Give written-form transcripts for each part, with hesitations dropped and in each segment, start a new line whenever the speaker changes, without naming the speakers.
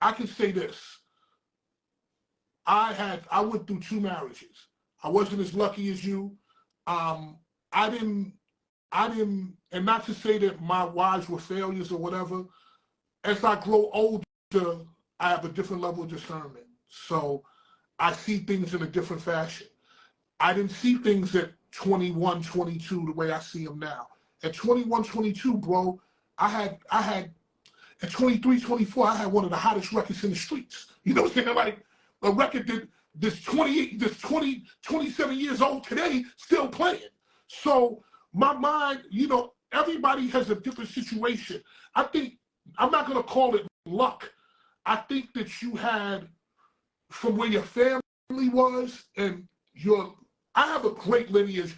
I can say this. I went through 2 marriages. I wasn't as lucky as you. I didn't, and not to say that my wives were failures or whatever. As I grow older, I have a different level of discernment. So I see things in a different fashion. I didn't see things at 21, 22 the way I see them now. At 21, 22, bro, I had at 23, 24, I had one of the hottest records in the streets. You know what I'm saying? Like a record that this 27 years old today still playing. So my mind, you know, everybody has a different situation. I think, I'm not going to call it luck. I think that you had, from where your family was and I have a great lineage.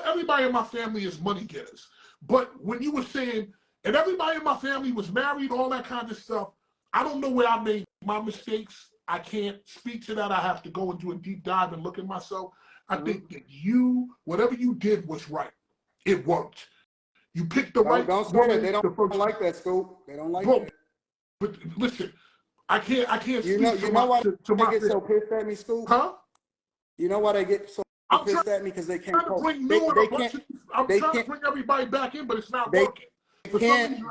Everybody in my family is money getters. But when you were saying, and everybody in my family was married, all that kind of stuff, I don't know where I made my mistakes. I can't speak to that. I have to go and do a deep dive and look at myself. I think that whatever you did was right. It worked. You picked the right
don't say that. They don't like that, Scoop. They don't like that.
But listen, I can't speak
you know why they get so pissed at me, Scoop?
Huh?
You know why they get so pissed at me? Because they can't.
I'm trying to bring everybody back in, but it's not working.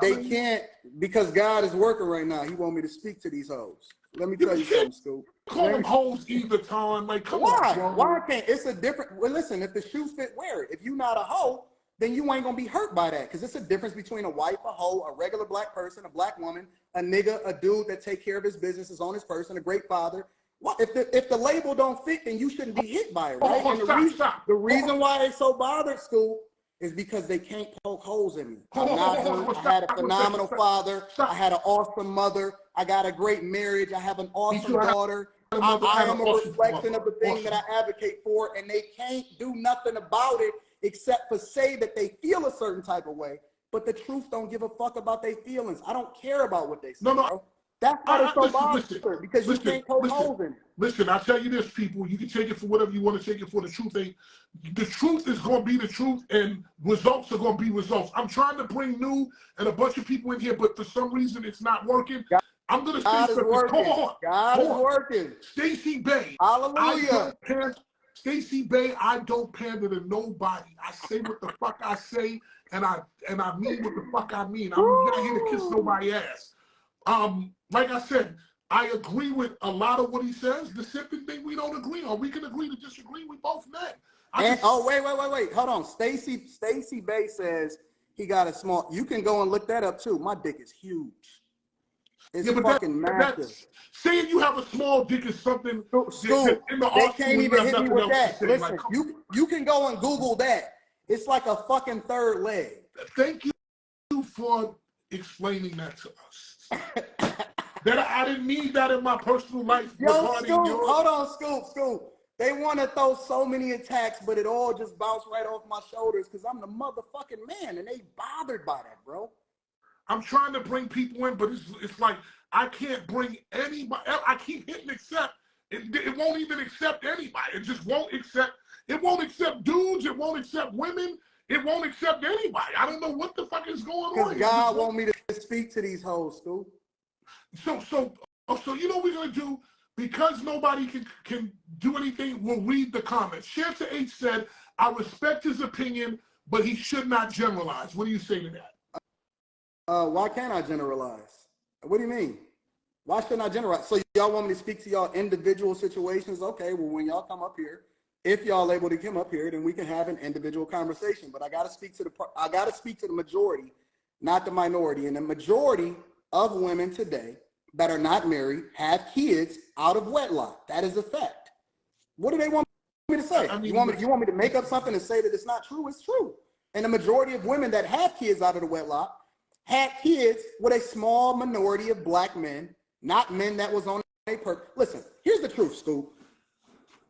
They can't, because God is working right now. He want me to speak to these hoes. Let me tell you something, Scoop.
Call them hoes either time. Like, come on, bro.
Why can't? It's a different. Well, listen, if the shoe fit, wear it. If you're not a hoe, then you ain't gonna be hurt by that. Because it's a difference between a wife, a hoe, a regular black person, a black woman, a nigga, a dude that take care of his business, is on his person, a great father. Well, if the label don't fit, then you shouldn't be hit by it, right? The reason why they so bothered, Scoop, is because they can't poke holes in me. I had a phenomenal father. I had an awesome mother. I got a great marriage. I have an awesome daughter. I am a reflection of the thing that I advocate for, and they can't do nothing about it except for say that they feel a certain type of way, but the truth don't give a fuck about their feelings. I don't care about what they say, bro. That's why they're so bothered, because you can't poke holes in it.
Listen, I'll tell you this, people. You can take it for whatever you want to take it for. The truth is going to be the truth, and results are going to be results. I'm trying to bring new and a bunch of people in here, but for some reason it's not working. I'm going to say something.
God is working.
Stacey Bay.
Hallelujah.
Stacey Bay, I don't pander to nobody. I say what the fuck I say, and I mean what the fuck I mean. I'm not here to kiss nobody's ass. Like I said, I agree with a lot of what he says. The simple thing we don't agree on, we can agree to disagree. We both men.
Wait. Hold on. Stacey Bay says he got a small. You can go and look that up too. My dick is huge. It's fucking massive.
Saying you have a small dick is something.
Scoop, they can't even hit me with that. Listen, like, you can go and Google that. It's like a fucking third leg.
Thank you for explaining that to us. That I didn't need that in my personal life.
Yo, Scoop, hold on, Scoop. They want to throw so many attacks, but it all just bounced right off my shoulders because I'm the motherfucking man, and they bothered by that, bro.
I'm trying to bring people in, but it's like I can't bring anybody. I keep hitting accept. It won't even accept anybody. It just won't accept. It won't accept dudes. It won't accept women. It won't accept anybody. I don't know what the fuck is going on.
Because God want me to speak to these hoes, Scoop.
So you know what we're gonna do? Because nobody can do anything, we'll read the comments. Shanta H said, I respect his opinion, but he should not generalize. What do you say to that?
Why can't I generalize? What do you mean? Why shouldn't I generalize? So y'all want me to speak to y'all individual situations? Okay, well, when y'all come up here, if y'all able to come up here, then we can have an individual conversation. But I gotta speak to the majority, not the minority. And the majority of women today that are not married have kids out of wedlock. That is a fact. What do they want me to say? You want me to make up something and say that it's not true? It's true. And the majority of women that have kids out of the wedlock had kids with a small minority of black men, not men that was on a purpose. Listen, here's the truth, Scoop.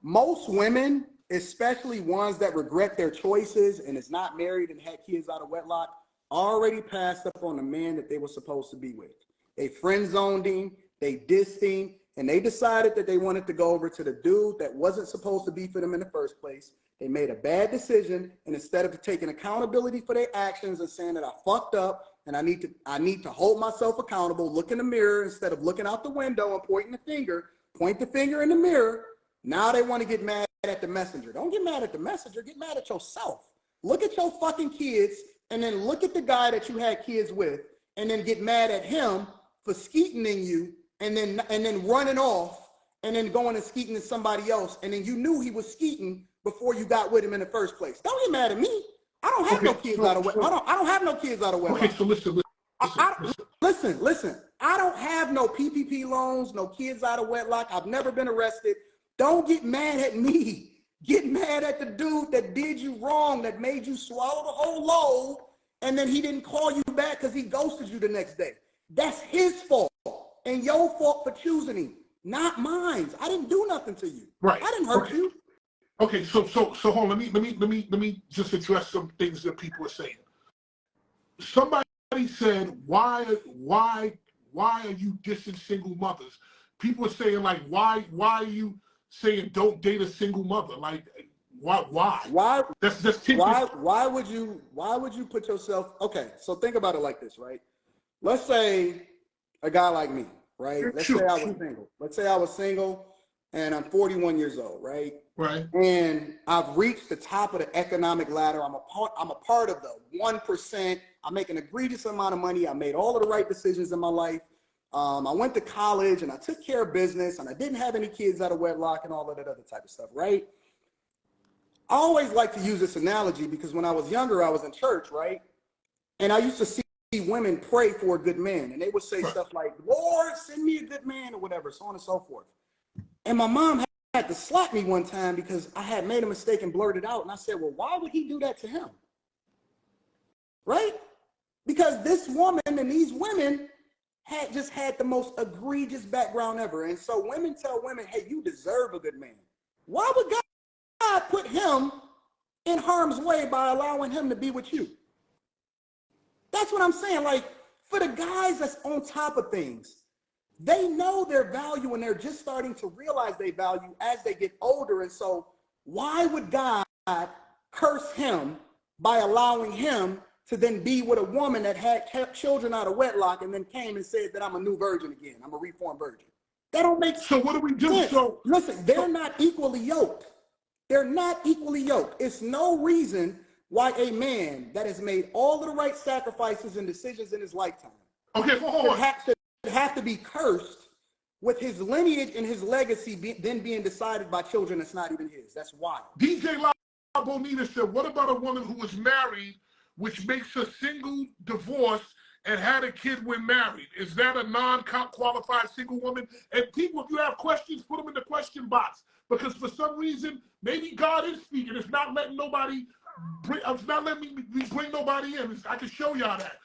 Most women, especially ones that regret their choices and is not married and had kids out of wedlock, already passed up on the man that they were supposed to be with. They friend zoned him, they dissed him, and they decided that they wanted to go over to the dude that wasn't supposed to be for them in the first place. They made a bad decision, and instead of taking accountability for their actions and saying that I fucked up and I need to hold myself accountable, look in the mirror instead of looking out the window and pointing the finger, point the finger in the mirror. Now they want to get mad at the messenger. Don't get mad at the messenger, get mad at yourself. Look at your fucking kids, and then look at the guy that you had kids with, and then get mad at him for skeeting you, and then running off, and then going and skeeting to somebody else, and then you knew he was skeeting before you got with him in the first place. Don't get mad at me. I don't have no kids out of wedlock. I don't have no kids out of wedlock.
Okay, so listen.
Listen. I don't have no PPP loans, no kids out of wedlock. I've never been arrested. Don't get mad at me. Get mad at the dude that did you wrong, that made you swallow the whole load, and then he didn't call you back because he ghosted you the next day. That's his fault, and your fault for choosing him, not mine. I didn't do nothing to you.
Right.
I didn't hurt you.
Okay, so hold on. Let me just address some things that people are saying. Somebody said, why are you dissing single mothers? People are saying, like, why are you saying don't date a single mother? Like, why?
Why would you put yourself? Okay, so think about it like this, right? Let's say a guy like me, right? Let's say I was single and I'm 41 years old, right?
Right.
And I've reached the top of the economic ladder. I'm a part of the 1%. I make an egregious amount of money. I made all of the right decisions in my life. I went to college and I took care of business and I didn't have any kids out of wedlock and all of that other type of stuff, right? I always like to use this analogy because when I was younger, I was in church, right? And I used to see women pray for a good man. And they would say stuff like, Lord, send me a good man or whatever, so on and so forth. And my mom had to slap me one time because I had made a mistake and blurted out. And I said, well, why would he do that to him? Right? Because this woman and these women had just had the most egregious background ever. And so women tell women, hey, you deserve a good man. Why would God put him in harm's way by allowing him to be with you? That's what I'm saying. Like, for the guys that's on top of things, they know their value and they're just starting to realize their value as they get older. And so why would God curse him by allowing him to then be with a woman that had kept children out of wedlock and then came and said that I'm a new virgin again. I'm a reformed virgin. That don't make sense.
So what do we do? So
listen, they're not equally yoked. They're not equally yoked. It's no reason why a man that has made all of the right sacrifices and decisions in his lifetime should have to be cursed with his lineage and his legacy then being decided by children that's not even his. That's wild.
DJ La Bonita said, what about a woman who was married, which makes her single, divorced, and had a kid when married? Is that a non-qualified single woman? And people, if you have questions, put them in the question box. Because for some reason, maybe God is speaking. It's not letting nobody, it's not letting me bring nobody in. I can show y'all that.